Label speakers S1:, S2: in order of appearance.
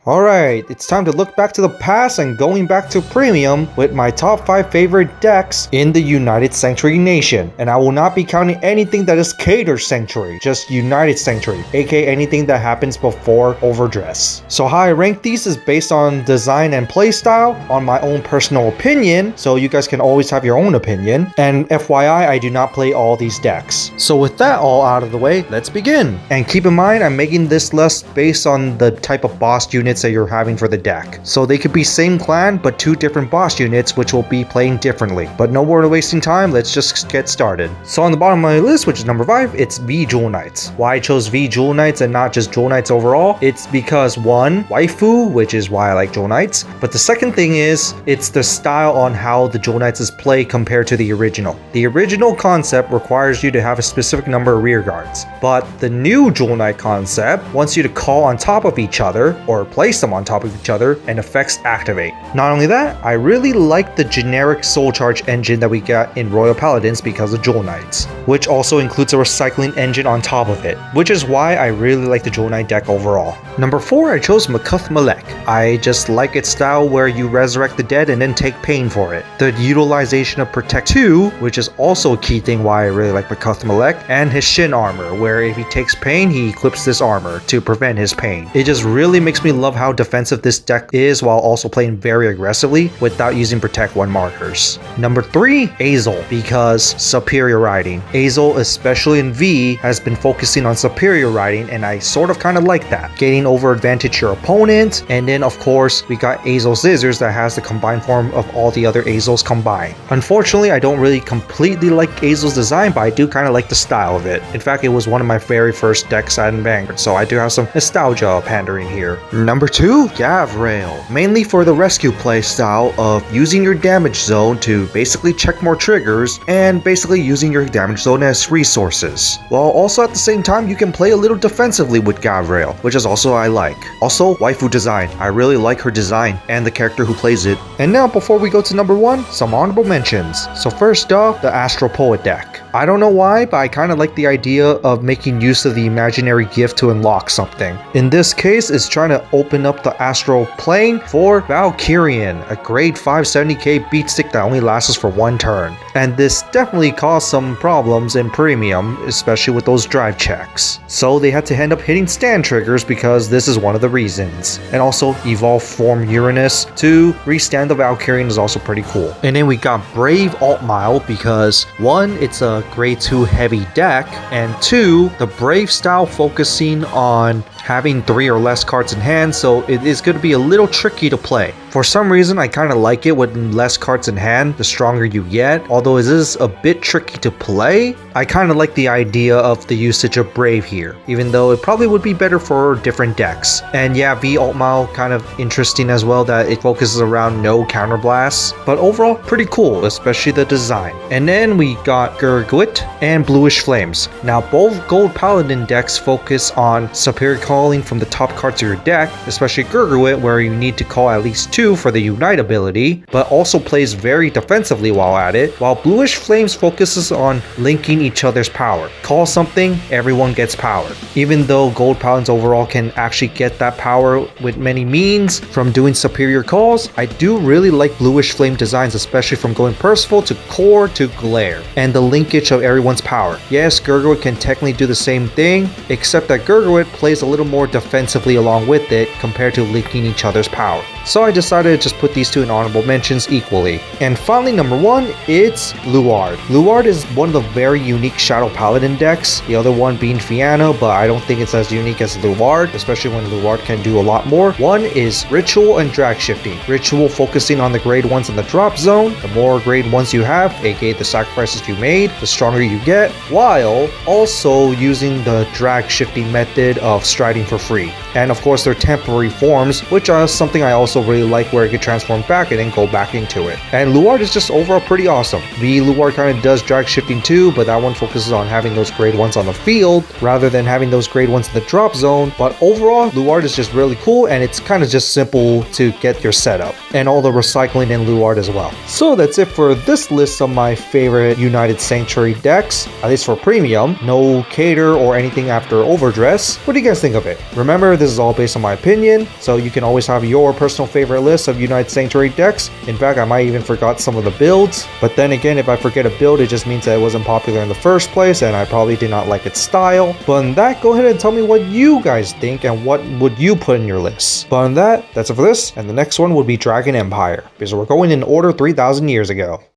S1: Alright, it's time to look back to the past and going back to premium with my top 5 favorite decks in the United Sanctuary Nation. And I will not be counting anything that is Cater Sanctuary, just United Sanctuary, aka anything that happens before Overdress. So how I rank these is based on design and playstyle, on my own personal opinion, so you guys can always have your own opinion. And FYI, I do not play all these decks. So with that all out of the way, let's begin. And keep in mind, I'm making this list based on the type of boss units that you're having for the deck. So they could be same clan, but 2 different boss units which will be playing differently. But no more wasting time, let's just get started. So on the bottom of my list, which is number 5, it's V Jewel Knights. Why I chose V Jewel Knights and not just Jewel Knights overall? It's because 1, waifu, which is why I like Jewel Knights. But the second thing is, it's the style on how the Jewel Knights is played compared to the original. The original concept requires you to have a specific number of rear guards. But the new Jewel Knight concept wants you to call on top of each other, or place them on top of each other, and effects activate. Not only that, I really like the generic soul charge engine that we got in Royal Paladins because of Jewel Knights, which also includes a recycling engine on top of it, which is why I really like the Jewel Knight deck overall. Number 4, I chose Makuth Malek. I just like its style where you resurrect the dead and then take pain for it. The utilization of Protect 2, which is also a key thing why I really like Makuth Malek, and his Shin armor, where if he takes pain, he equips this armor to prevent his pain. It just really makes me love how defensive this deck is while also playing very aggressively without using Protect 1 markers. Number 3, Azel, because superior riding. Azel, especially in V, has been focusing on superior riding, and I sort of kind of like that. Gaining over advantage your opponent, and then of course we got Azel Scissors that has the combined form of all the other Azels combined. Unfortunately, I don't really completely like Azel's design, but I do kind of like the style of it. In fact, it was one of my very first decks in Vanguard, so I do have some nostalgia pandering here. Number 2, Gavrail, mainly for the rescue playstyle of using your damage zone to basically check more triggers and basically using your damage zone as resources. While also at the same time you can play a little defensively with Gavrail, which is also I like. Also, waifu design. I really like her design and the character who plays it. And now before we go to number 1, some honorable mentions. So first off, the Astral Poet deck. I don't know why, but I kind of like the idea of making use of the imaginary gift to unlock something. In this case, it's trying to open up the astral plane for Valkyrian, a grade 5 70k beat stick that only lasts for 1 turn. And this definitely caused some problems in premium, especially with those drive checks. So they had to end up hitting stand triggers because this is one of the reasons. And also, Evolve Form Uranus to restand the Valkyrian is also pretty cool. And then we got Brave Altmile because 1, it's a grade 2 heavy deck, and 2, the Brave style focusing on having 3 or less cards in hand, so it is going to be a little tricky to play. For some reason, I kind of like it with less cards in hand, the stronger you get. Although it is a bit tricky to play, I kind of like the idea of the usage of Brave here, even though it probably would be better for different decks. And yeah, V Altmile kind of interesting as well that it focuses around no counterblasts, but overall pretty cool, especially the design. And then we got Gurguit and Bluish Flames. Now both Gold Paladin decks focus on superior calling from the top cards of your deck, especially Gurguit where you need to call at least 2 for the Unite ability, but also plays very defensively while at it, while Bluish Flames focuses on linking each other's power. Call something, everyone gets power. Even though Gold Paladins overall can actually get that power with many means from doing superior calls, I do really like Bluish Flame designs, especially from going Percival to Core to Glare, and the linkage of everyone's power. Yes, Gurguit can technically do the same thing, except that Gurguit plays a little more defensively along with it compared to linking each other's power. So I decided to just put these 2 in honorable mentions equally. And finally, number 1, it's Luard. Luard is one of the very unique Shadow Paladin decks, the other one being Fianna, but I don't think it's as unique as Luard, especially when Luard can do a lot more. 1 is Ritual and Drag Shifting. Ritual focusing on the grade 1s in the drop zone. The more grade 1s you have, aka the sacrifices you made, the stronger you get, while also using the drag shifting method of striding for free. And of course, their temporary forms, which are something I also really like where it can transform back and then go back into it. And Luard is just overall pretty awesome. The Luard kind of does drag shifting too, but that one focuses on having those grade 1s on the field rather than having those grade 1s in the drop zone. But overall, Luard is just really cool, and it's kind of just simple to get your setup. And all the recycling in Luard as well. So that's it for this list of my favorite United Sanctuary decks, at least for premium. No Cater or anything after Overdress. What do you guys think of it. Remember, this is all based on my opinion, so you can always have your personal favorite list of United Sanctuary decks. In fact, I might even forgot some of the builds, but then again, if I forget a build, it just means that it wasn't popular in the first place and I probably did not like its style. But on that, go ahead and tell me what you guys think and what would you put in your list. But on that, that's it for this, and the next one would be Dragon Empire, because we're going in order 3,000 years ago.